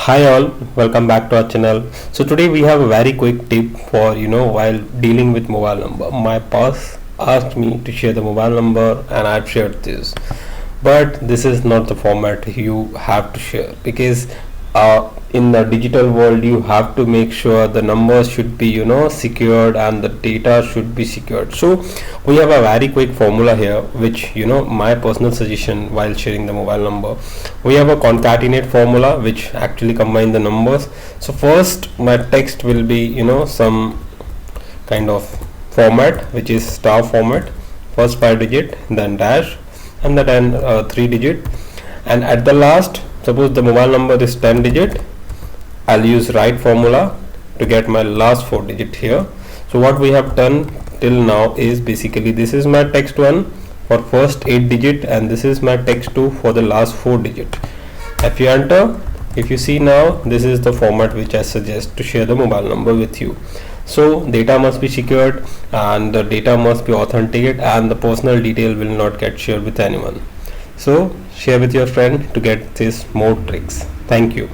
Hi all, welcome back to our channel. So today we have a very quick tip for while dealing with mobile number. My boss asked me to share the mobile number and I've shared this, but this is not the format you have to share because in the digital world you have to make sure the numbers should be secured and the data should be secured. So we have a very quick formula here, which my personal suggestion while sharing the mobile number. We have a concatenate formula which actually combine the numbers. So first my text will be some kind of format which is star format, first 5 digit, then dash, and then 3 digit, and at the last, suppose the mobile number is 10 digit, I'll use right formula to get my last 4 digit here. So what we have done till now is basically this is my text 1 for first 8 digit and this is my text 2 for the last 4 digit. If you enter, if you see now, this is the format which I suggest to share the mobile number with you. So data must be secured and the data must be authenticated and the personal detail will not get shared with anyone. So share with your friend to get these more tricks. Thank you.